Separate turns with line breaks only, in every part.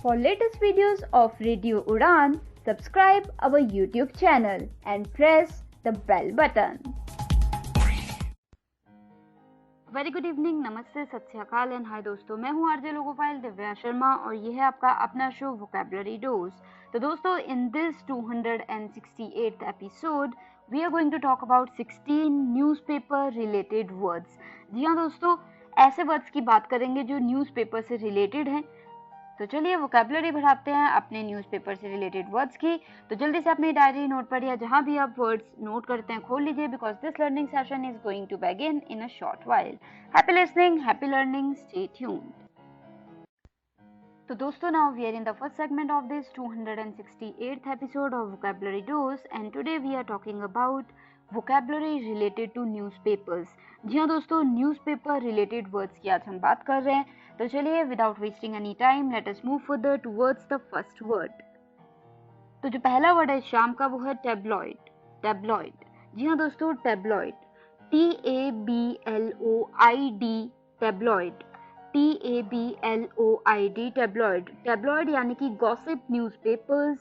For latest videos of Radio Udan, subscribe our YouTube channel and press the bell button.
Very good evening, नमस्ते, सत श्री अकाल and hi दोस्तों, मैं हूँ RJ logophile Divya Sharma और ये है आपका अपना शो वोकैबुलरी डोज। तो दोस्तों, in this 268th episode we are going to talk about 16 newspaper related words. जी हाँ दोस्तों, ऐसे वर्ड्स की बात करेंगे जो न्यूज़पेपर से रिलेटेड हैं। तो चलिए वोकैबुलरी बढ़ाते हैं अपने न्यूज़पेपर से रिलेटेड वर्ड्स की। तो जल्दी से अपनी डायरी नोट पर या जहां भी आप वर्ड्स नोट करते हैं खोल लीजिए, because this learning session is going to begin in a short while. Happy listening, happy learning, stay tuned. तो दोस्तों, now we are in the first segment of this 268th episode of vocabulary dose and today we are talking about vocabulary related to newspapers। जी हाँ दोस्तों, newspaper related words की आज हम बात कर रहे हैं। तो चलिए without wasting any time let us move further towards the first word. तो जो पहला वर्ड है शाम का वो है टेब्लॉइड। टेब्लॉइड, जी हाँ दोस्तों, टेब्लॉइड, TABLOID, टेब्लॉइड, TABLOID, टेब्लॉइड। टेब्लॉइड यानी कि गॉसिप न्यूज़पेपर्स,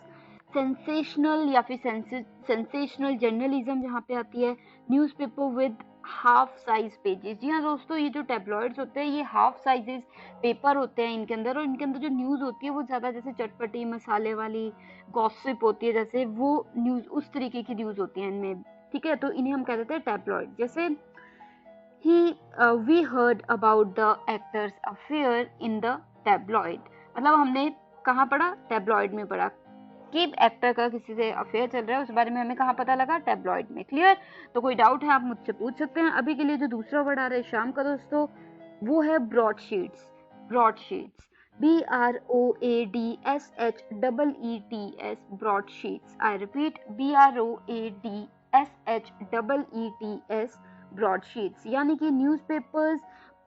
सेंसेशनल या फिर सेंसेशनल जर्नलिज्म जहाँ पे आती है, newspaper with half size pages. जी हाँ दोस्तों, ये जो टेब्लॉइड्स होते हैं ये हाफ साइजेस पेपर होते हैं इनके अंदर, और इनके अंदर जो न्यूज़ होती है वो ज़्यादा जैसे चटपटी मसाले वाली गॉसिप होती है, जैसे वो न्यूज़ उस तरीके की न्यूज़ होती है इनमें। ठीक है, तो इन्हें हम कह देते हैं टेब्लॉइड। जैसे we heard about the actors affair in the tabloid, मतलब हमने कहाँ पढ़ा? टेब्लॉइड में पढ़ा कि एक्टर का किसी से अफेयर चल रहा है, उस बारे में हमें कहाँ पता लगा? टेब्लॉइड में। क्लियर? तो कोई डाउट है आप मुझसे पूछ सकते हैं। अभी के लिए जो दूसरा वर्ड आ रहा है शाम का दोस्तों वो है broadsheets. Broadsheets, BROADSHEETS, broadsheets. I repeat, BROADSHEETS, broadsheets, यानी कि newspapers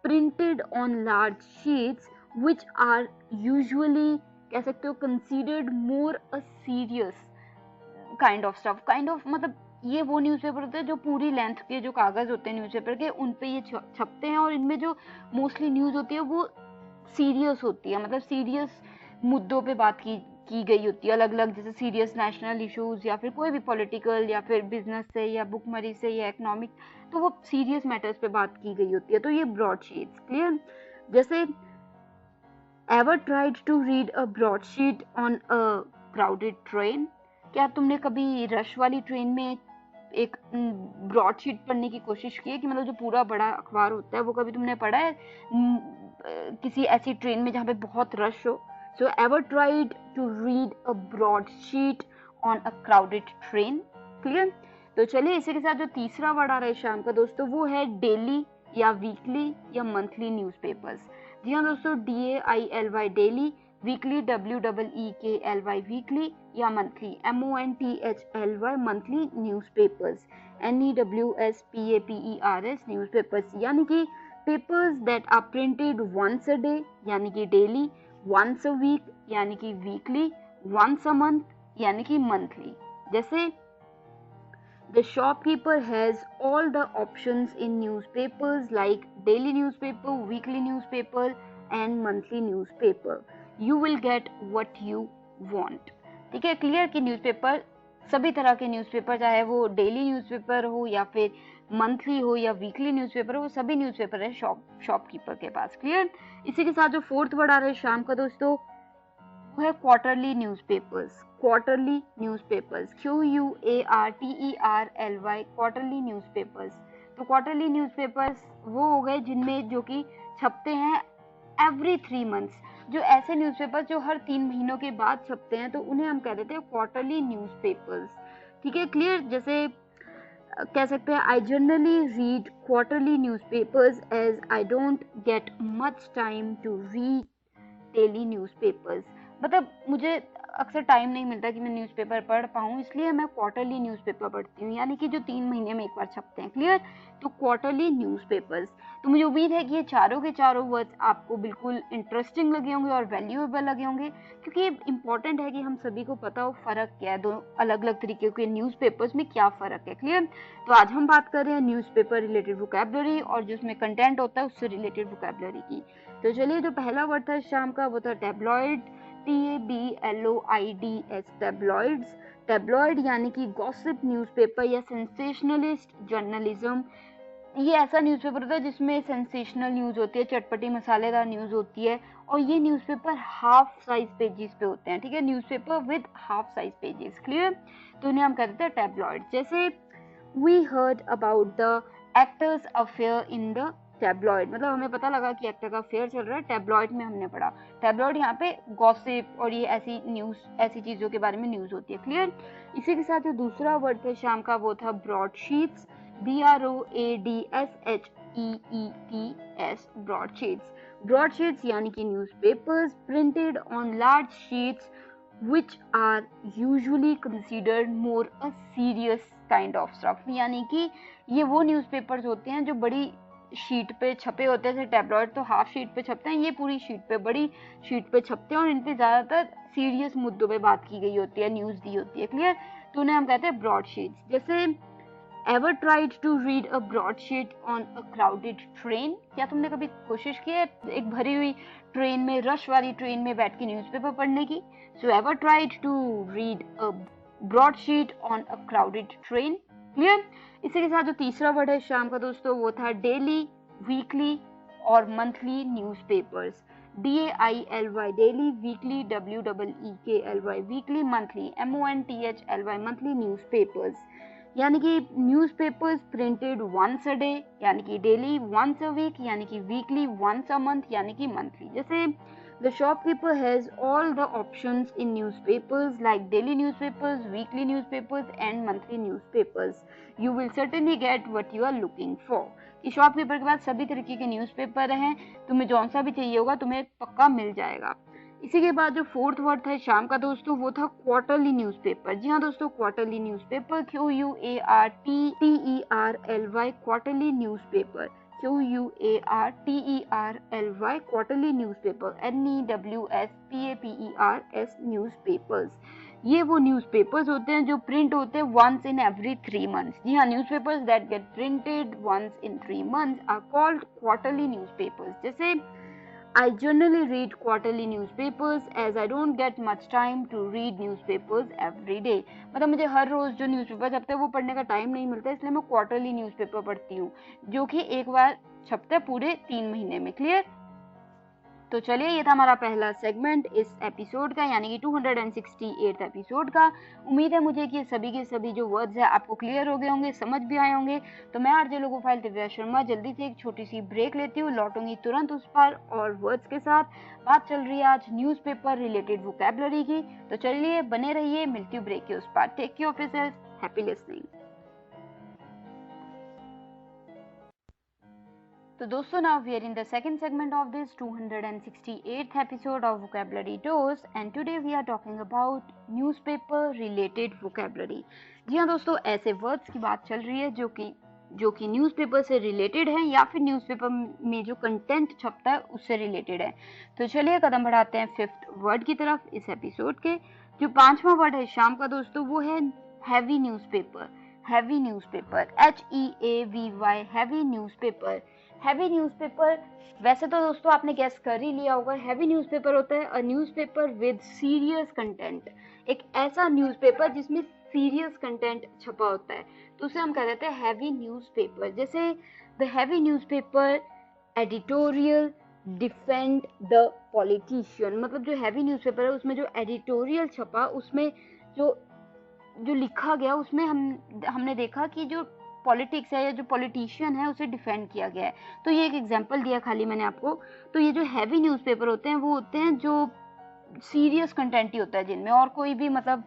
printed on large sheets which are usually, कह सकते हो, considered more a serious kind of stuff. Kind of मतलब ये वो न्यूज़पेपर होते हैं जो पूरी लेंथ के जो कागज होते हैं न्यूज़पेपर के, उन पे ये छपते हैं, और इनमें जो मोस्टली न्यूज़ होती है वो सीरियस होती है, मतलब सीरियस मुद्दों पे बात की गई होती है, अलग अलग, जैसे सीरियस नेशनल इश्यूज या फिर कोई भी पॉलिटिकल या फिर बिजनेस से या बुकमरी से या इकोनॉमिक, तो वो सीरियस मैटर्स पे बात की गई होती है। तो ये ब्रॉडशीट्स। क्लियर? जैसे Ever tried to read a broadsheet on a crowded train? क्या तुमने कभी रश वाली ट्रेन में एक ब्रॉडशीट पढ़ने की कोशिश की है, कि मतलब जो पूरा बड़ा अखबार होता है वो कभी तुमने पढ़ा है किसी ऐसी ट्रेन में जहाँ पे बहुत रश हो? So ever tried to read a broadsheet on a crowded train? Clear? तो चलिए इसी के साथ जो तीसरा वर्ड आ रहा है शाम का दोस्तों वो है डेली या वीकली या मंथली न्यूज़पेपर्स। जी हाँ दोस्तों, DAILY daily, weekly WEEKLY weekly, या monthly MONTHLY monthly newspapers, NEWSPAPERS newspapers, यानी कि papers that are printed once a day यानी कि डेली, वंस अ वीक यानी कि वीकली, वंस अ मंथ यानी कि मंथली। जैसे The shopkeeper has all the options in newspapers like daily newspaper, weekly newspaper and monthly newspaper. You will get what you want. ठीक है, clear? कि newspaper, सभी तरह के न्यूज़पेपर, चाहे वो डेली न्यूज़पेपर हो या फिर मंथली हो या वीकली न्यूज़पेपर हो, वो सभी न्यूज़पेपर है शॉपकीपर के पास। क्लियर? इसी के साथ जो फोर्थ वर्ड आ रहा है शाम का दोस्तों वो है quarterly newspapers. Quarterly newspapers, QUARTERLY, quarterly newspapers. तो क्वार्टरली न्यूज़पेपर्स वो हो गए जिनमें जो कि छपते हैं एवरी 3 मंथ्स, जो ऐसे न्यूज़पेपर्स जो हर 3 महीनों के बाद छपते हैं, तो उन्हें हम कह देते हैं क्वार्टरली न्यूज़पेपर्स। ठीक है, क्लियर? जैसे कह सकते हैं I generally read quarterly newspapers as I don't get much time to read daily newspapers, मतलब मुझे अक्सर टाइम नहीं मिलता कि मैं न्यूज़पेपर पढ़ पाऊँ, इसलिए मैं क्वार्टरली न्यूज़पेपर पढ़ती हूँ, यानी कि जो 3 महीने में एक बार छपते हैं। क्लियर? तो क्वार्टरली न्यूज़पेपर्स। तो मुझे उम्मीद है कि ये चारों के चारों वर्ड्स आपको बिल्कुल इंटरेस्टिंग लगे होंगे और वैल्यूएबल लगे होंगे, क्योंकि ये इंपॉर्टेंट है कि हम सभी को पता हो फ़र्क क्या है, दो अलग अलग तरीके के न्यूज़पेपर्स में क्या फ़र्क है। क्लियर? तो आज हम बात कर रहे हैं न्यूज़पेपर रिलेटेड वोकैबुलरी और जो उसमें कंटेंट होता है उससे रिलेटेड वोकैबुलरी की। तो चलिए, जो पहला वर्ड था शाम का वो था टेब्लॉइड, TABLOIDS, tabloids. टेब्लॉइड यानी कि गॉसिप न्यूज़पेपर या सेंसेशनलिस्ट जर्नलिज्म। ये ऐसा न्यूज़पेपर होता है जिसमें सेंसेशनल न्यूज़ होती है, चटपटी मसालेदार न्यूज़ होती है, और ये न्यूज़पेपर हाफ साइज पेजेस पे होते हैं, ठीक है, newspaper with half size pages, clear. तो इन्हें हम कहते हैं टेब्लॉइड। जैसे we heard about the actors affair in the tabloid, मतलब हमें पता लगा कि एक्टर का अफेयर चल रहा है, टेब्लॉइड में हमने पढ़ा। टेब्लॉइड यहाँ पे गॉसिप और ये ऐसी न्यूज़, ऐसी चीज़ों के बारे में न्यूज़ होती है, क्लियर। इसी के साथ जो दूसरा वर्ड था शाम का वो था ब्रॉडशीट्स, BROADSHEETS, ब्रॉडशीट्स। ब्रॉडशीट्स यानी कि newspapers printed on large sheets which are usually considered more a serious kind of stuff, यानी कि ये वो न्यूज़पेपर्स होते हैं जो बड़ी शीट पे छपे होते हैं। जैसे टैबलॉइड तो हाफ शीट पे छपते हैं, ये पूरी शीट पे, बड़ी शीट पे छपते हैं और इन पे ज़्यादातर सीरियस मुद्दों पे बात की गई होती है, न्यूज़ दी होती है, क्लियर। तो उन्हें हम कहते हैं ब्रॉडशीट्स। जैसे ever tried to read a broadsheet on a crowded train, क्या तुमने कभी कोशिश की है एक भरी हुई ट्रेन में, रश वाली ट्रेन में बैठ के न्यूज़पेपर पढ़ने की? So ever tried to read a broadsheet on a crowded train, clear. इसी के साथ जो तीसरा वर्ड है शाम का दोस्तों वो था डेली, वीकली और monthly newspapers. DAILY daily, weekly WEEKLY weekly, monthly MONTHLY monthly newspapers, यानी कि newspapers printed once a day, यानी कि डेली, वंस अ वीक यानी कि वीकली, वंस अ मंथ यानी कि मंथली। जैसे the shopkeeper has all the options in newspapers like daily newspapers, weekly newspapers and monthly newspapers, you will certainly get what you are looking for. कि shopkeeper के पास सभी तरीके के newspaper हैं, तुम्हें जौन सा भी चाहिए होगा तुम्हें पक्का मिल जाएगा। इसी के बाद जो फोर्थ वर्ड था शाम का दोस्तों वो था क्वार्टरली न्यूज़पेपर। जी हाँ दोस्तों, quarterly newspaper, QUARTERLY, quarterly newspaper, QUARTERLY, quarterly newspaper, NEWSPAPERS newspapers. ये वो न्यूज़पेपर्स होते हैं जो प्रिंट होते हैं वंस इन एवरी 3 months। जी हाँ, newspapers that get printed once in 3 months are called quarterly newspapers. जैसे I generally read quarterly newspapers as I don't get much time to read newspapers every day। मतलब मुझे हर रोज जो newspaper छपते हैं वो पढ़ने का टाइम नहीं मिलता, इसलिए मैं क्वार्टरली न्यूज़पेपर पढ़ती हूँ, जो कि एक बार छपता है पूरे 3 महीने में, क्लियर। तो चलिए, ये था हमारा पहला सेगमेंट इस एपिसोड का, यानी कि 268 एपिसोड का। उम्मीद है मुझे कि सभी के सभी जो वर्ड्स है आपको क्लियर हो गए होंगे, समझ भी आए होंगे। तो मैं आरजे लोगोफाइल दिव्या शर्मा जल्दी से एक छोटी सी ब्रेक लेती हूँ, लौटूंगी तुरंत उस पर और वर्ड्स के साथ। बात चल रही है आज न्यूज़पेपर रिलेटेड वोकैबुलरी की, तो चलिए बने रहिए, मिलती हूँ ब्रेक के उस पर। Take care of yourself, happy listening. तो दोस्तों, now we are in the second segment of this 268th episode of Vocabulary Dose and today we are talking about newspaper related vocabulary। जी हाँ दोस्तों, ऐसे वर्ड्स की बात चल रही है जो कि न्यूज़पेपर से रिलेटेड है या फिर न्यूज़पेपर में जो कंटेंट छपता है उससे रिलेटेड है। तो चलिए कदम बढ़ाते हैं फिफ्थ वर्ड की तरफ इस एपिसोड के। जो पांचवा वर्ड है शाम का दोस्तों वो है heavy newspaper. Heavy newspaper, HEAVY, heavy newspaper. Heavy newspaper, वैसे तो दोस्तों आपने गेस कर ही लिया होगा, हैवी न्यूज़पेपर होता है a newspaper with serious content. एक ऐसा न्यूज़पेपर जिसमें सीरियस कंटेंट छपा होता है, तो उसे हम कह देते हैं हैवी न्यूज़पेपर। जैसे the heavy newspaper editorial defend the politician, मतलब जो हैवी न्यूज़पेपर है उसमें जो एडिटोरियल छपा, उसमें जो लिखा गया, उसमें हमने देखा कि जो पॉलिटिक्स है या जो पॉलिटिशियन है उसे डिफेंड किया गया है। तो ये एक एग्जांपल दिया खाली मैंने आपको। तो ये जो हैवी न्यूज़पेपर होते हैं वो होते हैं जो सीरियस कंटेंट ही होता है जिनमें, और कोई भी मतलब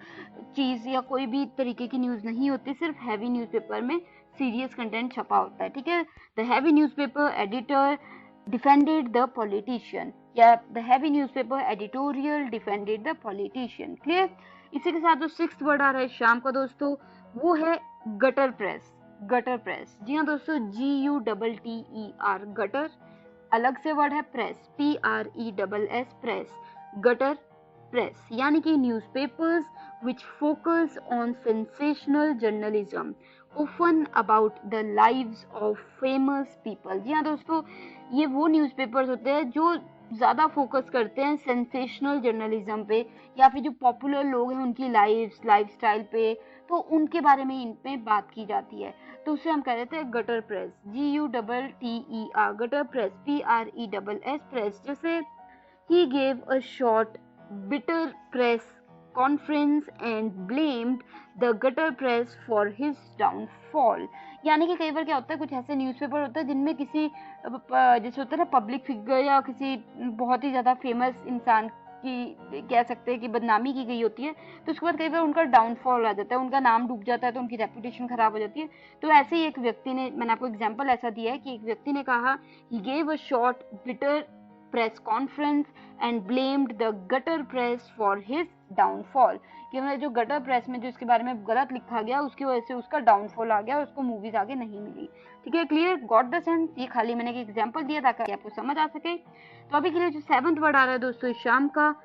चीज़ या कोई भी तरीके की न्यूज़ नहीं होती, सिर्फ हैवी न्यूज़पेपर में सीरियस कंटेंट छपा होता है, ठीक है। The heavy newspaper editor defended the politician, या the heavy newspaper editorial defended the politician, clear. इसी के साथ जो सिक्स्थ वर्ड आ रहा है शाम का दोस्तों वो है गटर प्रेस। गटर प्रेस, जी हाँ दोस्तों, GUTTER, गटर। अलग से वर्ड है press, PRESS, press. Gutter press यानी कि newspapers which focus on sensational journalism often about the lives of famous people। जी हाँ दोस्तों, ये वो न्यूज़पेपर्स होते हैं जो ज़्यादा फोकस करते हैं सेंसेशनल जर्नलिज्म पे, या फिर जो पॉपुलर लोग हैं उनकी लाइफस्टाइल पे, तो उनके बारे में इनमें बात की जाती है। तो उसे हम कह देते हैं gutter press, GUTTER, gutter press, PRESS press. जैसे he gave a short bitter press conference and blamed the gutter press for his downfall। यानी कि कई बार क्या होता है, कुछ ऐसे न्यूज़पेपर होते हैं जिनमें किसी जैसे होता है ना पब्लिक फिगर या किसी बहुत ही ज़्यादा फेमस इंसान की कह सकते हैं कि बदनामी की गई होती है, तो उसके बाद कई बार उनका डाउनफॉल आ जाता है, उनका नाम डूब जाता है, तो उनकी रेपुटेशन खराब हो जाती है। तो ऐसे ही एक व्यक्ति ने, मैंने आपको एग्जांपल ऐसा दिया है कि एक व्यक्ति ने कहा he gave a short bitter press conference and blamed the gutter press for his downfall, कि मतलब जो गटर प्रेस में जो इसके बारे में गलत लिखा गया उसकी वजह से उसका डाउनफॉल आ गया और उसको मूवीज आगे नहीं मिली। ठीक है, क्लियर, गॉट द सेंस। ये खाली मैंने एक एग्जांपल दिया ताकि आपको समझ आ सके। तो अभी के लिए जो 7th वर्ड आ रहा है दोस्तों इस शाम का,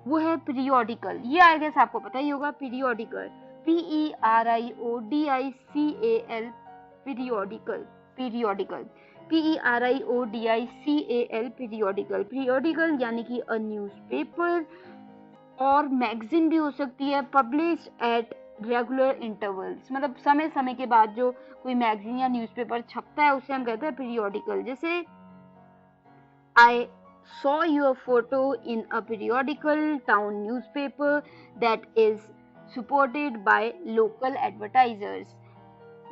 वो है पीरियोडिकल। ये आई गेस आपको पता ही होगा, periodical, PERIODICAL, periodical, periodical, PERIODICAL, periodical. Periodical यानी कि अ न्यूज़पेपर और मैगजीन भी हो सकती है, पब्लिश एट रेगुलर इंटरवल्स, मतलब समय समय के बाद जो कोई मैगजीन या न्यूज़पेपर छपता है उसे हम कहते हैं पीरियोडिकल। जैसे आई saw your photo in a periodical town newspaper that is supported by local advertisers,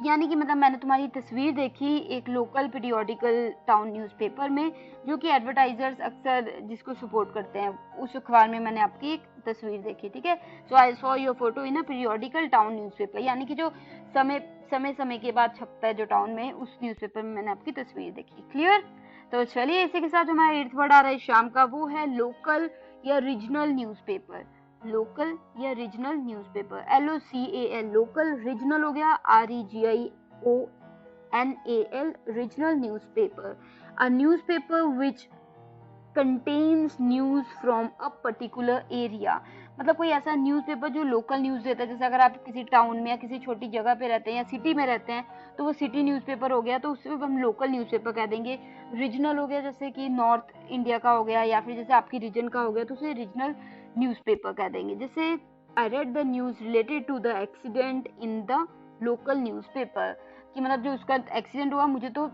यानी कि मतलब मैंने तुम्हारी तस्वीर देखी एक लोकल पीरियोडिकल टाउन न्यूज़पेपर में, जो कि एडवर्टाइजर्स अक्सर जिसको सपोर्ट करते हैं, उस अखबार में मैंने आपकी एक तस्वीर देखी। ठीक है, so I saw your photo in a periodical town newspaper, यानी कि जो समय के बाद छपता है जो टाउन में, उस न्यूज़पेपर में मैंने आपकी तस्वीर देखी। क्लियर। तो चलिए इसी के साथ जो हमारा 8th वर्ड आ रहा है शाम का, वो है लोकल या रीजनल न्यूज़पेपर। लोकल या regional newspaper, LOCAL, local, regional हो गया REGIONAL, regional newspaper, a newspaper which contains news from a particular area, मतलब कोई ऐसा न्यूज़पेपर जो लोकल न्यूज़ देता है। जैसे अगर आप किसी टाउन में या किसी छोटी जगह पे रहते हैं या सिटी में रहते हैं तो वो सिटी न्यूज़पेपर हो गया, तो उससे हम लोकल न्यूज़पेपर कह देंगे। रीजनल हो गया जैसे कि नॉर्थ इंडिया का हो गया या फिर जैसे आपकी रीजन का हो गया, तो उसे रीजनल न्यूज़पेपर कह देंगे। जैसे I read the news related to the accident in the local newspaper, कि मतलब जो उसका एक्सीडेंट हुआ मुझे तो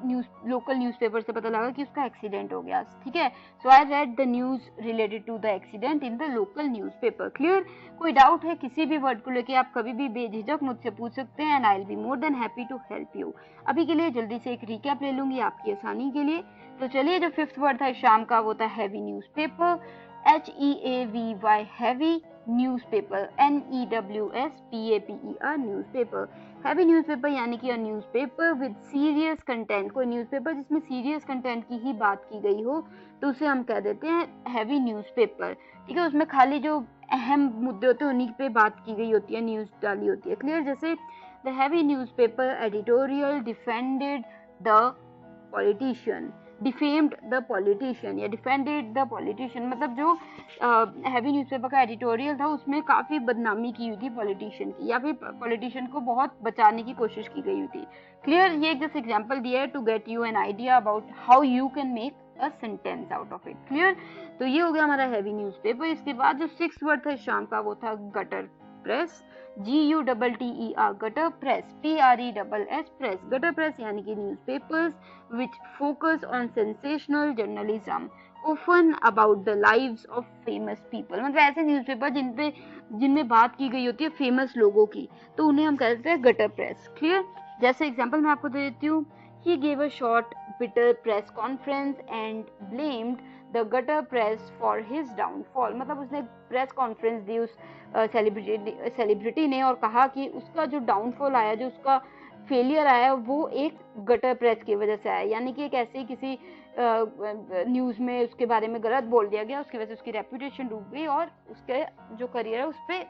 लोकल न्यूज़पेपर से पता लगा कि उसका एक्सीडेंट हो गया। ठीक है, so I read the news related to the accident in the local newspaper. Clear. कोई डाउट है किसी भी वर्ड को लेके आप कभी भी बेझिझक मुझसे पूछ सकते हैं, and I will be more than happy to help you. अभी के लिए जल्दी से एक रिकैप ले लूंगी आपकी आसानी के लिए। तो चलिए, जो 5th वर्ड था शाम का वो था heavy newspaper, HEAVY, heavy newspaper, NEWSPAPER, newspaper. Heavy newspaper यानी कि a newspaper with serious content, कोई न्यूज़पेपर जिसमें सीरियस कंटेंट की ही बात की गई हो तो उसे हम कह देते हैं हैवी न्यूज़पेपर। ठीक है, उसमें खाली जो अहम मुद्दे होते हैं उन्हीं पे बात की गई होती है, न्यूज़ डाली होती है। क्लियर। जैसे the heavy newspaper editorial defended the politician, defamed the politician या डिफेंडेड द पॉलिटिशियन, मतलब जो हैवी न्यूज़पेपर का एडिटोरियल था उसमें काफ़ी बदनामी की हुई थी पॉलिटिशियन की, या फिर पॉलिटिशियन को बहुत बचाने की कोशिश की गई हुई थी। क्लियर। ये एक जैसे एग्जांपल दिया है to get you an idea about how you can make a sentence out of it. Clear. तो ये हो गया हमारा हैवी न्यूज़पेपर। इसके बाद जो 6th वर्ड था शाम का वो था gutter press, GUTTER, gutter press, PRESS, press. Gutter press यानी कि newspapers which focus on sensational journalism often about the lives of famous people, मतलब ऐसे न्यूज़पेपर जिनमें बात की गई होती है फेमस लोगों की, तो उन्हें हम कहते हैं गटर प्रेस। क्लियर। जैसे एग्जांपल मैं आपको दे देती हूँ, he gave a short bitter press conference and blamed the gutter press for his downfall, मतलब उसने प्रेस कॉन्फ्रेंस दी उस सेलिब्रिटी ने और कहा कि उसका जो डाउनफॉल आया, जो उसका फेलियर आया, वो एक गटर प्रेस की वजह से आया, यानी कि एक ऐसे किसी न्यूज़ में उसके बारे में गलत बोल दिया गया, उसकी वजह से उसकी रेपुटेशन डूब गई और उसके जो करियर है उस पर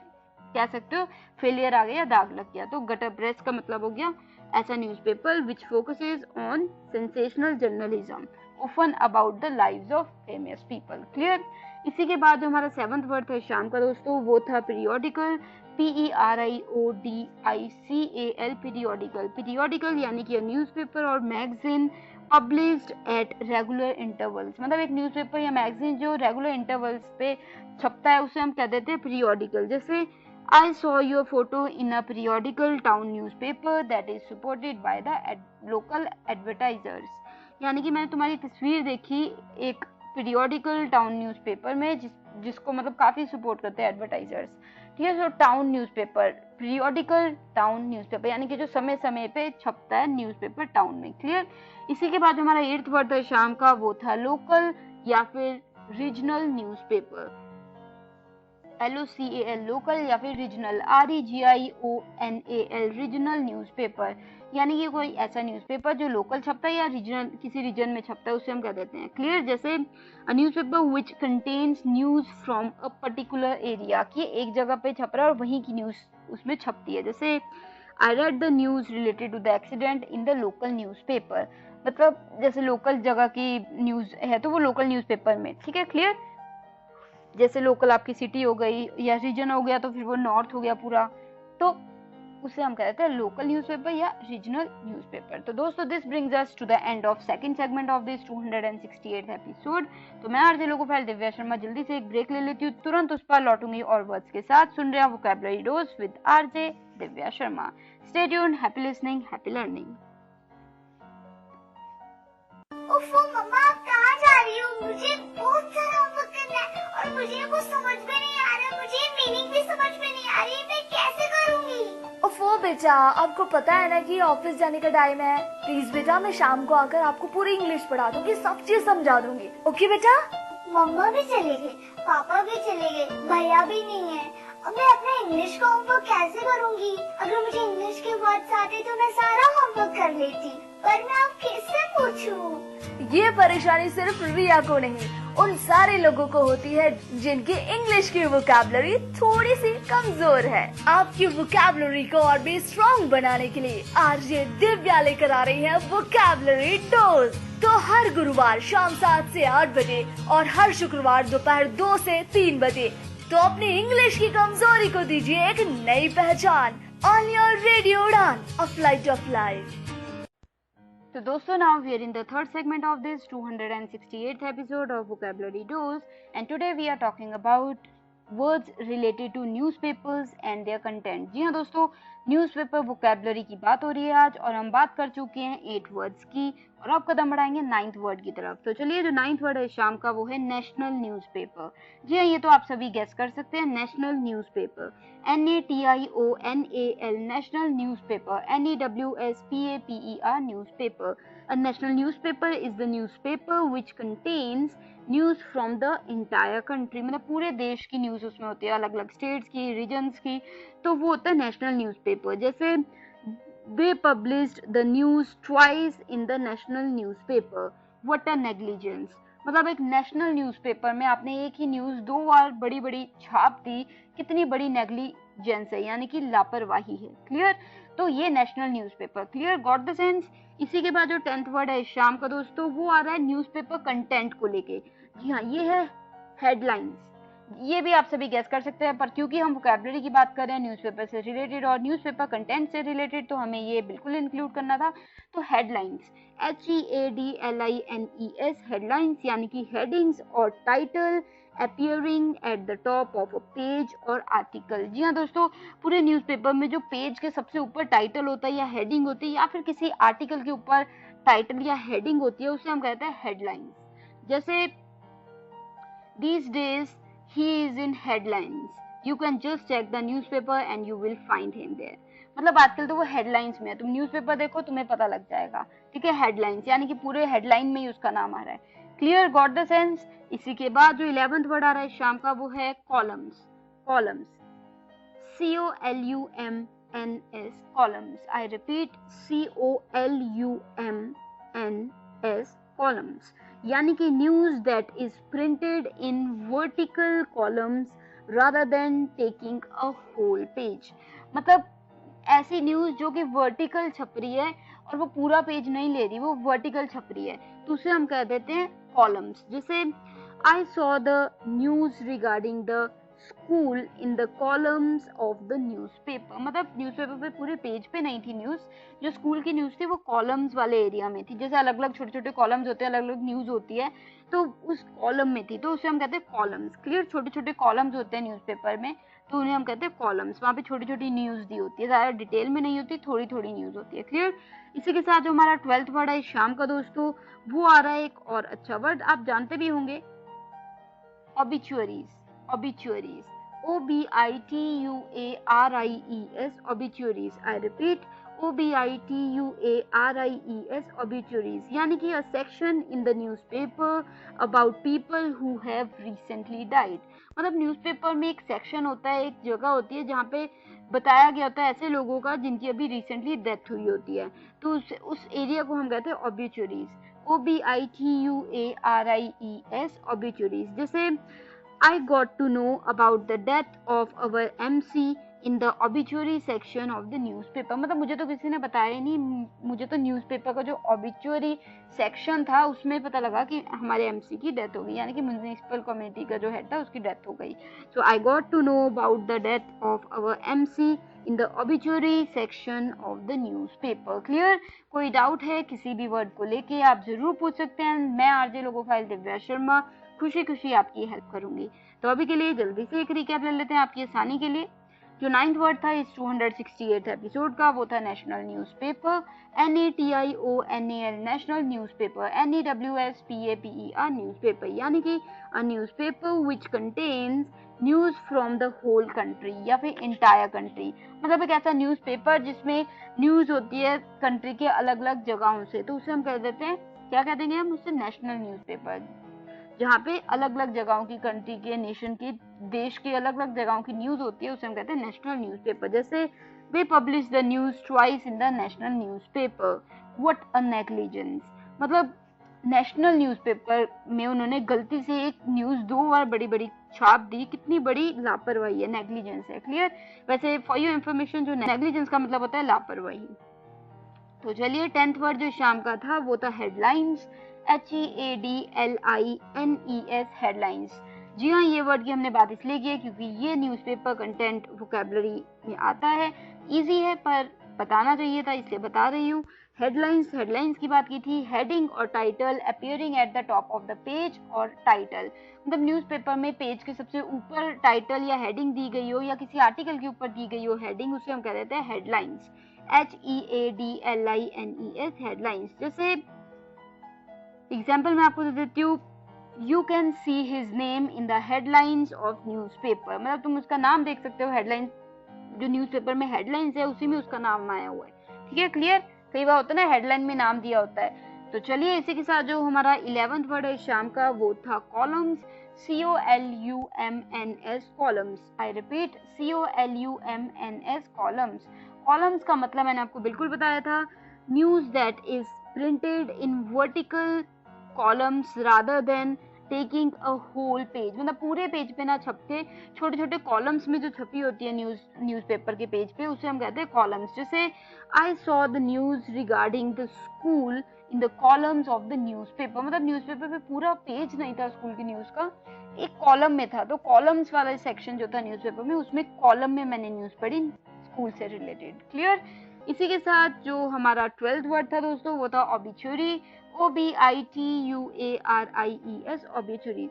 कह सकते हो फेलियर आ गया, दाग लग गया। तो गटर प्रेस का मतलब हो गया ऐसा newspaper which focuses on sensational journalism often about the lives of famous people. Clear. इसी के बाद जो हमारा 7th वर्ड था शाम का दोस्तों वो था पीरियोडिकल, PERIODICAL, पीरियोडिकल। पीरियोडिकल यानी कि न्यूज़पेपर और magazine published at regular intervals, मतलब एक न्यूज़पेपर या मैगजीन जो रेगुलर इंटरवल्स पे छपता है उसे हम कह देते हैं पीरियोडिकल। जैसे आई saw your photo in a periodical town newspaper that is supported by the local advertisers, यानी कि मैंने तुम्हारी तस्वीर देखी एक पीरियोडिकल टाउन न्यूज़पेपर में जिसको मतलब काफी सपोर्ट करते हैं एडवर्टाइजर्स। ठीक है, so town newspaper, periodical town newspaper, यानी कि जो समय समय पे छपता है न्यूज़पेपर टाउन में। क्लियर। इसी के बाद जो हमारा 8th वर्ड था शाम का वो था लोकल या फिर रीजनल न्यूज़पेपर, LOCAL लोकल या फिर रीजनल, REGIONAL रीजनल न्यूज़पेपर, यानी कि कोई ऐसा न्यूज़पेपर जो लोकल छपता है या रीजनल किसी रीजन में छपता है उसे हम कह देते हैं। क्लियर। जैसे a newspaper which contains news from a particular area, कि एक जगह पे छप रहा है और वहीं की न्यूज़ उसमें छपती है। जैसे I read the news related to the accident in the local newspaper, मतलब जैसे लोकल जगह की न्यूज़ है तो वो लोकल न्यूज़पेपर में। ठीक है, क्लियर। जैसे लोकल आपकी सिटी हो गई या रीजन हो गया तो फिर वो नॉर्थ हो गया पूरा, तो उसे हम कहते हैं लोकल न्यूज़पेपर या रीजनल न्यूज़पेपर। तो दोस्तों this brings us to the end of second segment of this 268th episode. तो मैं आरजे लोकोफाइल दिव्या शर्मा जल्दी से एक ब्रेक ले लेती हूँ, तुरंत उस पर लौटूंगी और वर्ड्स के साथ। सुन रहे हैं vocabulary dose with RJ Divya Sharma. Stay tuned, happy listening, happy learning.
ओफो मम्मा, आप कहाँ जा रही हो? मुझे बहुत सारा होमवर्क करना है और मुझे कुछ समझ में नहीं आ रहा, मुझे मीनिंग भी समझ में नहीं आ रही, मैं कैसे करूँगी?
ओफो बेटा, आपको पता है ना कि ऑफिस जाने का टाइम है। प्लीज बेटा, मैं शाम को आकर आपको पूरी इंग्लिश पढ़ा दूंगी, सब चीज समझा दूंगी। ओके बेटा?
मम्मा भी चले गए, पापा भी चले गए, भैया भी नहीं है। अब मैं अपना इंग्लिश का होमवर्क कैसे करूँगी? अगर मुझे इंग्लिश के वर्ड्स आते तो मैं सारा होमवर्क कर लेती, पर मैं अब किससे पूछूं?
ये परेशानी सिर्फ रिया को नहीं, उन सारे लोगों को होती है जिनकी इंग्लिश की वोकैबुलरी थोड़ी सी कमजोर है। आपकी वोकैबुलरी को और भी स्ट्रॉन्ग बनाने के लिए आरजे दिव्या लेकर आ रही है वोकैबुलरी डोज। तो हर गुरुवार शाम 7 से 8 बजे और हर शुक्रवार दोपहर 2 से 3 बजे तो अपनी इंग्लिश की कमजोरी को दीजिए एक नई पहचान। ऑन योर रेडियो उड़ान, a flight of life.
So दोस्तों, now we are in the third segment of this 268th episode of Vocabulary Dose, and today we are talking about words related to newspapers and their content। जी हाँ दोस्तों, newspaper vocabulary की बात हो रही है आज और हम बात कर चुके हैं 8 वर्ड्स की और अब कदम बढ़ाएंगे 9th वर्ड की तरफ। तो चलिए, जो 9th वर्ड है शाम का वो है नेशनल न्यूज़पेपर। जी हाँ, ये तो आप सभी गेस कर सकते हैं, national newspaper, NATIONAL national newspaper, NEWSPAPER newspaper. A national newspaper is the newspaper which contains news from the entire country, मतलब पूरे देश की न्यूज़ उसमें होती है, अलग अलग स्टेट्स की, रीजन्स की, तो वो होता है नेशनल न्यूज़पेपर। जैसे they published the news twice in the national newspaper, what a negligence, मतलब एक नेशनल न्यूज़पेपर में आपने एक ही न्यूज़ 2 बार बड़ी बड़ी छाप दी, कितनी बड़ी नेग्लिजेंस है, यानी कि लापरवाही है। क्लियर। तो ये national newspaper. Clear, got the sense. इसी के बाद जो 10th वर्ड है शाम का दोस्तों वो आ रहा है न्यूज़पेपर कंटेंट को लेके। जी हाँ, ये है हेडलाइंस। ये भी आप सभी गेस कर सकते हैं, पर क्योंकि हम वोकैबुलरी की बात कर रहे हैं न्यूज़पेपर से रिलेटेड और न्यूज़पेपर कंटेंट से रिलेटेड, तो हमें ये बिल्कुल इंक्लूड करना था। तो हेडलाइंस, HEADLINES, हेडलाइंस, यानी कि हेडिंग्स और title appearing at the top of a page और आर्टिकल। जी हाँ दोस्तों, पूरे न्यूज़पेपर में जो पेज के सबसे ऊपर टाइटल होता है या हेडिंग होती है या फिर किसी आर्टिकल के ऊपर टाइटल या हेडिंग होती है उसे हम कहते हैं हेडलाइंस। जैसे these days he is in headlines, you can just check the newspaper and you will find him there, मतलब आजकल तो वो हेडलाइंस में है, तुम न्यूज़पेपर देखो तुम्हें पता लग जाएगा। ठीक है, हेडलाइंस यानी कि पूरे हेडलाइन में ही उसका नाम आ रहा है। Clear, got the sense. इसी के बाद जो 11th वर्ड आ रहा है शाम का वो है columns. Columns, COLUMNS, columns. I repeat, COLUMNS, columns, यानी कि news that is printed in vertical columns rather than taking a whole page, मतलब ऐसी न्यूज जो कि वर्टिकल छप रही है और वो पूरा पेज नहीं ले रही, वो वर्टिकल छप रही है, तो उसे हम कह देते हैं कॉलम्स। जैसे I saw the news regarding the school in the columns of the newspaper. मतलब न्यूज़पेपर पे पूरे पेज पे नहीं थी न्यूज़, जो स्कूल की न्यूज़ थी वो कॉलम्स वाले एरिया में थी। जैसे अलग अलग छोटे छोटे कॉलम्स होते हैं, अलग अलग न्यूज़ होती है, तो उस कॉलम में थी, तो उसे हम कहते हैं कॉलम्स। क्लियर, छोटे छोटे कॉलम्स होते हैं न्यूज़पेपर में, तो उन्हें हम कहते हैं कॉलम्स। वहाँ पे छोटी छोटी न्यूज़ दी होती है, ज़्यादा डिटेल में नहीं होती, थोड़ी थोड़ी न्यूज़ होती है। क्लियर। इसी के साथ जो हमारा 12th वर्ड है इस शाम का दोस्तों, वो आ रहा है एक और अच्छा वर्ड, आप जानते भी होंगे, obituaries। obituaries, obituaries, obituaries, I repeat, obituaries, obituaries, यानी कि a section in the newspaper about people who have recently died। मतलब न्यूज़पेपर में एक सेक्शन होता है, एक जगह होती है जहाँ पे बताया गया होता है ऐसे लोगों का जिनकी अभी रिसेंटली डेथ हुई होती है, तो उस एरिया को हम कहते हैं obituaries। obituaries, obituaries। जैसे I got to know about the death of our MC in the obituary section of the newspaper। मतलब मुझे तो किसी ने बताया ही नहीं, मुझे तो न्यूज़पेपर का जो obituary सेक्शन था उसमें पता लगा कि हमारे एमसी की डेथ हो गई, यानी कि म्यूनिसिपल कम्युनिटी का जो हेड था उसकी डेथ हो गई। So I got to know about the death of our MC in the obituary section of the newspaper. Clear. कोई डाउट है किसी भी वर्ड को लेके आप जरूर पूछ सकते हैं। मैं आरजे लोगोफाइल दिव्या शर्मा खुशी खुशी आपकी हेल्प करूंगी। तो अभी के लिए जल्दी से एक रिकैप ले लेते हैं आपकी आसानी के लिए। जो 9th वर्ड था इस 268th एपिसोड का, वो था national newspaper. NATIONAL, national newspaper. NEWSPAPER, newspaper, यानी कि a newspaper which contains news from the whole country या फिर इंटायर कंट्री। मतलब एक ऐसा न्यूज़पेपर जिसमें न्यूज होती है कंट्री के अलग अलग जगहों से, तो उसे हम कह देते हैं, क्या कह देंगे हम उससे, नेशनल न्यूज़पेपर। जहाँ पे अलग अलग जगहों की, कंट्री के, नेशन के, देश के अलग अलग जगहों की न्यूज होती है, उसे हम कहते हैं नेशनल न्यूज़पेपर। जैसे they publish the news twice in the national newspaper. What a negligence. मतलब नेशनल न्यूज़पेपर में उन्होंने गलती से एक न्यूज 2 बार बड़ी बड़ी छाप दी, कितनी बड़ी लापरवाही है, नेग्लिजेंस है। क्लियर। वैसे फॉर योर इंफॉर्मेशन, जो नेग्लिजेंस का मतलब होता है लापरवाही। तो चलिए 10th वर्ड जो शाम का था वो था हेडलाइंस। HEADLINES, headlines. जी हाँ, ये वर्ड की हमने बात इसलिए की है क्योंकि ये न्यूज़पेपर कंटेंट वोकैबुलरी में आता है। इजी है पर बताना चाहिए था, इसलिए बता रही हूँ। हेडलाइंस की बात की थी। हेडिंग और title appearing at the top of the page, और टाइटल मतलब न्यूज़पेपर में पेज के सबसे ऊपर टाइटल या हेडिंग दी गई हो, या किसी आर्टिकल के ऊपर दी गई हो हेडिंग, उसे हम कह देते हैं हेडलाइंस। HEADLINES, headlines. जैसे एग्जाम्पल मैं आपको दे देती हूँ, you can see his name in the headlines of newspaper. मतलब तुम उसका नाम देख सकते हो, हेडलाइंस जो न्यूज़पेपर में हेडलाइंस है उसी में उसका नाम आया हुआ है। ठीक है, क्लियर। कई बार होता है ना हेडलाइन में नाम दिया होता है। तो चलिए इसी के साथ जो हमारा 11th वर्ड है शाम का, वो था columns. COLUMNS, columns. I repeat, COLUMNS, columns. Columns का मतलब मैंने आपको बिल्कुल बताया था, news that is printed in vertical columns rather than taking a whole page. मतलब पूरे पेज पे ना छप के छोटे छोटे कॉलम्स में जो छपी होती है न्यूज़पेपर के पेज पे, उसे हम कहते हैं कॉलम्स। जैसे I saw the news regarding the school in the columns of the newspaper. मतलब न्यूज़पेपर पे पूरा पेज नहीं था स्कूल की न्यूज का, एक कॉलम में था, तो कॉलम्स वाला सेक्शन जो था न्यूज़पेपर में, उसमें कॉलम में मैंने न्यूज पढ़ी स्कूल से रिलेटेड। क्लियर। इसी के साथ जो हमारा 12th वर्ड था दोस्तों, वो था ऑबिचुरी। OBITUARIES, obituaries.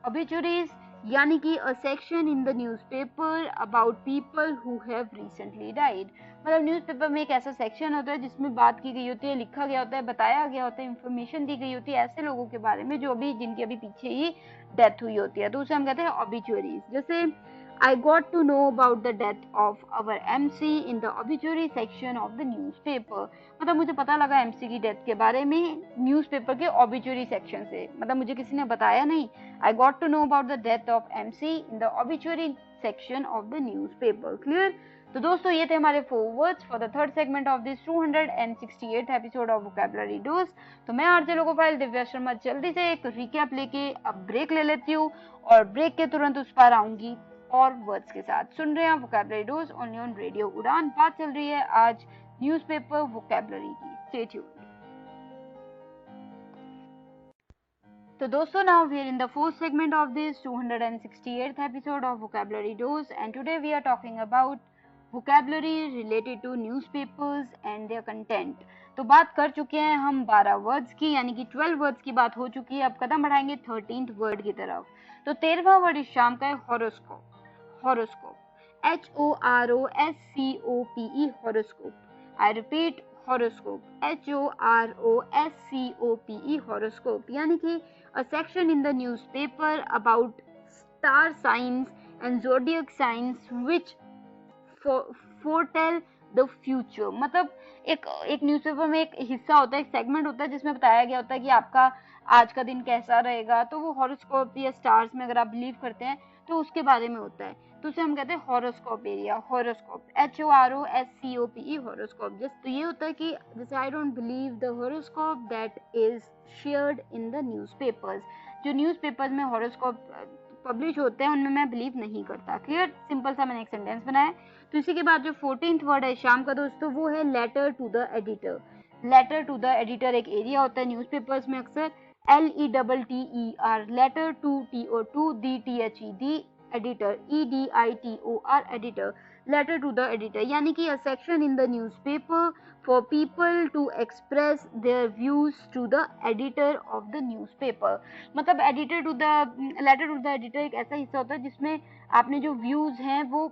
ऑबिचुरीज यानी कि a section in the newspaper about people who have recently died. मतलब न्यूज़पेपर में एक ऐसा सेक्शन होता है जिसमें बात की गई होती है, लिखा गया होता है, बताया गया होता है, इंफॉर्मेशन दी गई होती है ऐसे लोगों के बारे में जो अभी, जिनकी अभी पीछे ही डेथ हुई होती है, तो उसे हम कहते हैं ऑबिचुरीज। जैसे I got to know about the death of our MC in the obituary section of the newspaper। मतलब मुझे पता लगा MC की डेथ के बारे में न्यूज़पेपर के obituary सेक्शन से, मतलब मुझे किसी ने बताया नहीं। I got to know about the death of MC in the obituary section of the newspaper। Clear? तो दोस्तों ये थे हमारे 4 words for the third segment of this 268th episode of Vocabulary Dose। तो मैं आरजे लोगोफाइल दिव्या शर्मा जल्दी से एक रिकैप लेके अब ब्रेक ले लेती हूँ, और ब्रेक के तुरंत उस पर आऊंगी और वर्ड्स के साथ। सुन रहे हैं vocabulary dose only on radio उड़ान। बात चल रही है आज न्यूज़पेपर वोकैबुलरी की। Stay tuned. तो दोस्तों, now we are in the fourth segment of this 268th episode of Vocabulary Dose, and today we are talking about vocabulary related to newspapers and their content. तो बात कर चुके हैं हम 12 words की, यानी कि 12 वर्ड्स की बात हो चुकी है. अब कदम बढ़ाएंगे 13th वर्ड की तरफ. तो 13वां वर्ड इस शाम का है horoscope. Horoscope, HOROSCOPE, horoscope. I repeat, horoscope, HOROSCOPE, horoscope, यानी कि a section in the newspaper about star signs and zodiac signs which foretell the future. मतलब एक न्यूज़पेपर में एक हिस्सा होता है, एक सेगमेंट होता है जिसमें बताया गया होता है कि आपका आज का दिन कैसा रहेगा. तो वो हॉरोस्कोप या स्टार्स में अगर आप बिलीव करते हैं तो उसके बारे में होता है. तो उसे हम कहते हैं horoscope area. Horoscope, HOROSCOPE, horoscope. जैसे ये होता है कि जैसे I don't believe the horoscope that is shared in the newspapers. जो न्यूज़पेपर्स में हॉरोस्कोप पब्लिश होते हैं उनमें मैं बिलीव नहीं करता. क्लियर, सिंपल सा मैंने एक सेंटेंस बनाया. तो इसी के बाद जो 14th वर्ड है शाम का दोस्तों, वो है letter to the editor. Letter to the editor एक एरिया होता है न्यूज़पेपर्स में अक्सर. LETTER, letter to, TO2, DTHE, editor, EDITOR, editor. Letter to the editor यानी कि a section in the newspaper for people to express their views to the editor of the newspaper. मतलब editor to the letter to the editor एक ऐसा हिस्सा होता है जिसमें आपने जो व्यूज हैं वो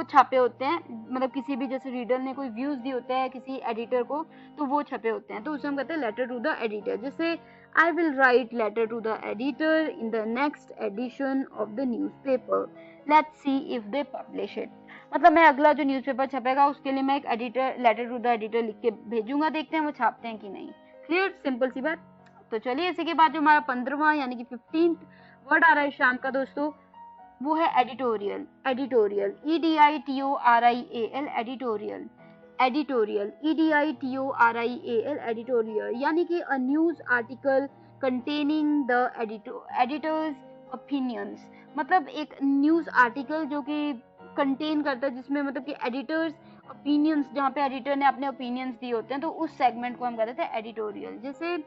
छापे होते हैं. मतलब किसी भी जैसे रीडर ने कोई व्यूज दिए होते हैं किसी एडिटर को, तो वो छपे होते हैं. तो उसे हम कहते हैं लेटर टू द एडिटर. जैसे I will write letter to the editor in the next edition of the newspaper. Let's see if they publish it. मतलब मैं अगला जो न्यूज़पेपर छपेगा उसके लिए मैं एक editor, letter to the editor लिख के भेजूंगा, देखते हैं वो छापते हैं कि नहीं. क्लियर, सिंपल सी बात. तो चलिए इसी के बाद जो हमारा 15वां यानी कि 15th वर्ड आ रहा है शाम का दोस्तों, वो है editorial. Editorial, EDITORIAL, editorial. Editorial, EDITORIAL, editorial, यानी कि a news article containing the editors opinions. मतलब एक न्यूज आर्टिकल जो कि कंटेन करता है जिसमें मतलब कि एडिटर्स ओपिनियंस, जहाँ पे एडिटर ने अपने ओपिनियंस दिए होते हैं, तो उस सेगमेंट को हम कहते हैं एडिटोरियल. जैसे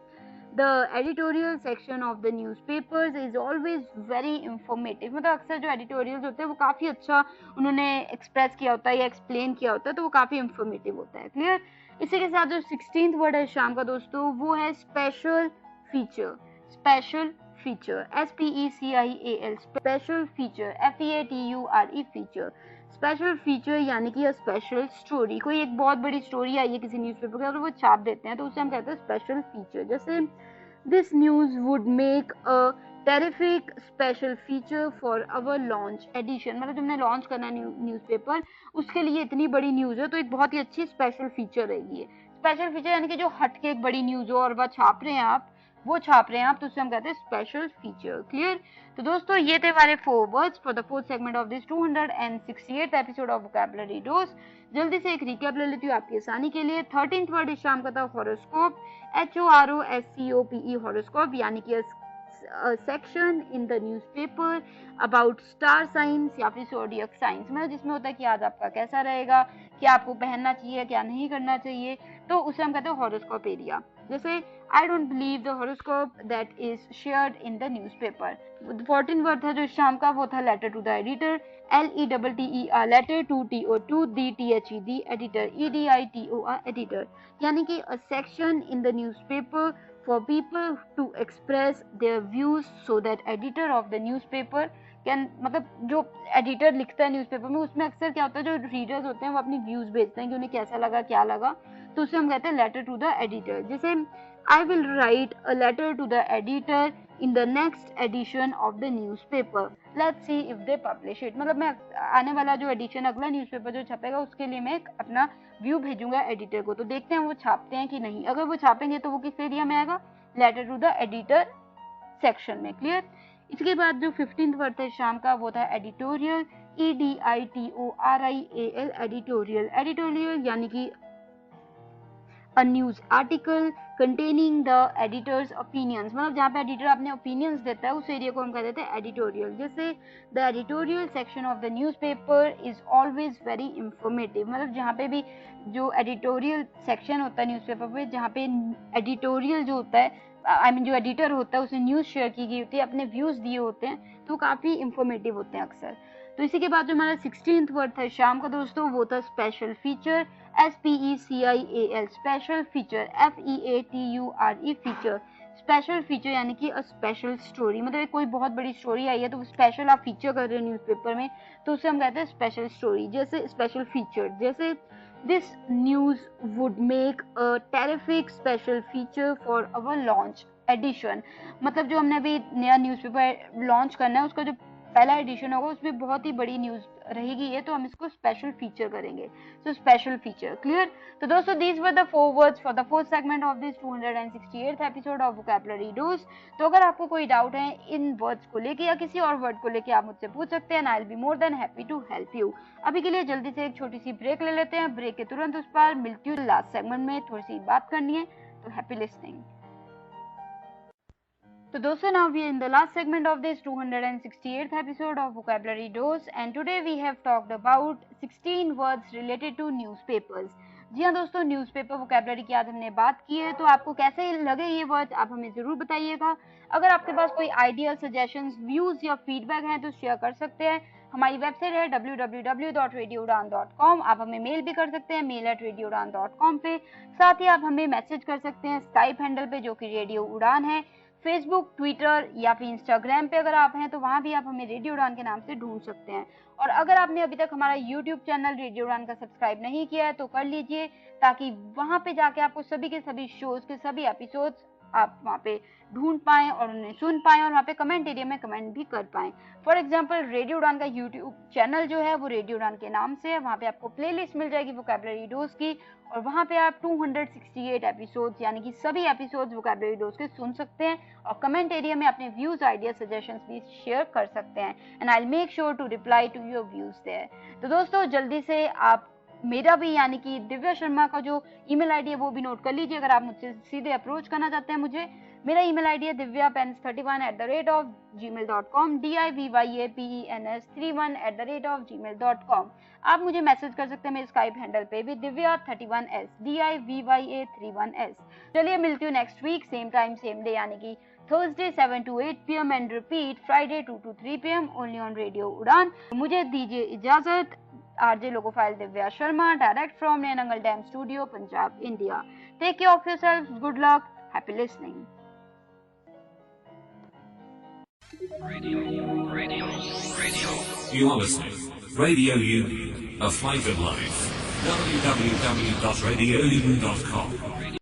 The editorial section of the newspapers is always very informative. मतलब अक्सर जो एडिटोरियल्स होते हैं वो काफ़ी अच्छा उन्होंने एक्सप्रेस किया होता है या एक्सप्लेन किया होता है, तो वो काफ़ी इंफॉर्मेटिव होता है. क्लियर. इसी के साथ जो 16th वर्ड है शाम का दोस्तों, वो है special feature. Special feature, SPECIAL, special feature, FEATURE, feature. Special feature यानी कि स्पेशल स्टोरी. कोई एक बहुत बड़ी स्टोरी आई है किसी न्यूज़पेपर के और वो छाप देते हैं, तो उसे हम कहते हैं स्पेशल फीचर. जैसे this news would make a terrific special feature for our launch edition. मतलब जब हमने लॉन्च करना है न्यूज़पेपर, उसके लिए इतनी बड़ी न्यूज़ है तो एक बहुत ही अच्छी स्पेशल फीचर रहेगी. स्पेशल फीचर यानी कि जो हट के एक बड़ी न्यूज़ हो और वह छाप रहे हैं आप, तो उसे हम कहते हैं स्पेशल फीचर. क्लियर. तो दोस्तों ये थे हमारे 4 words for the 4th segment of this 268th episode of vocabulary dose. जल्दी से एक रिकैप ले लेती हूँ आपकी आसानी के लिए. 13th वर्ड इस शाम का था हॉरोस्कोप. HOROSCOPE, हॉरोस्कोप, यानी कि section in the newspaper about star signs या फिर ज़ोडिएक साइंस. मतलब जिसमें होता है कि आज आपका कैसा रहेगा, क्या आपको पहनना चाहिए, क्या नहीं करना चाहिए, तो उसे हम कहते हैं हॉरोस्कोप एरिया. जैसे I don't believe the horoscope that is shared in the newspaper. 14th word था जो शाम का, वो था letter to the editor. LETTER, letter to, TO2, DTHE, editor, EDITOR, editor, यानी कि a section in the newspaper for people to express their views so that editor of the newspaper can, मतलब जो एडिटर लिखता है newspaper में उसमें अक्सर क्या होता है, जो रीडर्स होते हैं वो अपनी व्यूज भेजते हैं कि उन्हें कैसा लगा, क्या लगा, तो उसे हम कहते हैं लेटर टू द एडिटर. जैसे I will write a letter to the editor in the next edition of the newspaper. Let's see if they publish it. मतलब मैं आने वाला जो एडिशन, अगला न्यूज़पेपर जो छपेगा उसके लिए मैं अपना व्यू भेजूंगा एडिटर को, तो देखते हैं वो छापते हैं कि नहीं. अगर वो छापेंगे तो वो किस एरिया में आएगा, letter to the editor section में. क्लियर. इसके बाद जो 15th वर्ड था शाम का, वो था एडिटोरियल. EDITORIAL, editorial. एडिटोरियल यानी कि a news article containing the editor's opinions, मतलब जहाँ पे एडिटर अपने opinions देता है उस एरिया को हम कह देते हैं editorial। जैसे the editorial section of the newspaper is always very informative, मतलब जहाँ पे भी जो editorial section होता है न्यूज़पेपर पे, जहाँ पे editorial जो होता है जो एडिटर होता है उसने न्यूज़ शेयर की गई होती है, अपने व्यूज़ दिए होते हैं, तो काफ़ी इंफॉर्मेटिव होते हैं अक्सर। तो इसी के बाद जो हमारा 16th वर्ड था शाम का दोस्तों, वो था special feature, SPECIAL, special feature, FEATURE feature. Special feature यानी कि अ स्पेशल स्टोरी, मतलब कोई बहुत बड़ी स्टोरी आई है तो स्पेशल आप फीचर कर रहे हो न्यूज़पेपर में, तो उसे हम कहते हैं स्पेशल स्टोरी। जैसे स्पेशल फीचर, जैसे this news would make a terrific special feature for our launch edition, मतलब जो हमने अभी नया न्यूज़पेपर लॉन्च करना है उसका जो पहला एडिशन होगा उसमें बहुत ही बड़ी न्यूज़ रहेगी ये, तो हम इसको स्पेशल फीचर करेंगे। So special feature, clear. तो दोस्तों these were the 4 words for the 4th segment of this 268th episode of vocabulary dose. तो अगर आपको कोई डाउट है इन वर्ड्स को लेके या किसी और वर्ड को लेके आप मुझसे पूछ सकते हैं, I will be more than happy to help you. अभी के लिए जल्दी से एक छोटी सी ब्रेक ले लेते हैं, ब्रेक के तुरंत उस पर मिलती हूँ लास्ट सेगमेंट में, थोड़ी सी बात करनी है, तो हैप्पी लिसनिंग। So दोस्तों now we are in the last segment of this 268th episode of Vocabulary Dose and today we have talked about 16 words related to newspapers। जी हाँ दोस्तों, न्यूज़पेपर वोकैबुलरी की आज हमने बात की है, तो आपको कैसे लगे ये वर्ड्स आप हमें ज़रूर बताइएगा। अगर आपके पास कोई आइडिया, सजेशंस, व्यूज़ या फीडबैक हैं तो शेयर कर सकते हैं। हमारी वेबसाइट है www.radioudan.com, आप हमें मेल भी कर सकते हैं mail@radioudan.com पे। साथ ही आप हमें मैसेज कर सकते हैं स्काइप हैंडल पे जो कि रेडियो उड़ान है। फेसबुक, ट्विटर या फिर इंस्टाग्राम पे अगर आप हैं तो वहाँ भी आप हमें रेडियो उड़ान के नाम से ढूंढ सकते हैं। और अगर आपने अभी तक हमारा यूट्यूब चैनल रेडियो उड़ान का सब्सक्राइब नहीं किया है तो कर लीजिए, ताकि वहाँ पे जाके आपको सभी के सभी शोज के सभी एपिसोड्स आप वहाँ पे ढूंढ पाएं और उन्हें सुन पाएं और वहाँ पे कमेंट एरिया में कमेंट भी कर पाएं। फॉर एग्जांपल रेडियो उड़ान का यूट्यूब चैनल जो है वो रेडियो उड़ान के नाम से है, वहाँ पे आपको प्लेलिस्ट मिल जाएगी वोकैबुलरी डोज की, और वहाँ पे आप 268 एपिसोड्स यानी कि सभी एपिसोड्स वोकैबुलरी डोज के सुन सकते हैं और कमेंट एरिया में अपने व्यूज, आइडिया, सजेशंस भी शेयर कर सकते हैं and I will make sure to reply to your views there. तो दोस्तों जल्दी से आप मेरा भी यानी कि दिव्या शर्मा का जो ईमेल आईडी है वो भी नोट कर लीजिए। अगर आप मुझसे सीधे अप्रोच करना चाहते हैं मुझे, मेरा ईमेल आईडी है divyapens31@gmail.com, divyapens31@gmail.com। आप मुझे मैसेज कर सकते हैं मेरे स्काइप हैंडल पे भी divya31s, divya31s। चलिए मिलती हूँ next week same time same day यानी कि Thursday 7 to 8 PM एंड repeat Friday 2 to 3 PM only on radio Udaan. मुझे दीजिए इजाजत, आरजे लोकोफाइल Divya Sharma, direct from Nainangal dam studio, Punjab, India. Take care of yourself, good luck, happy listening.
You are listening. Radio Union, a flavored life. www.radiounion.com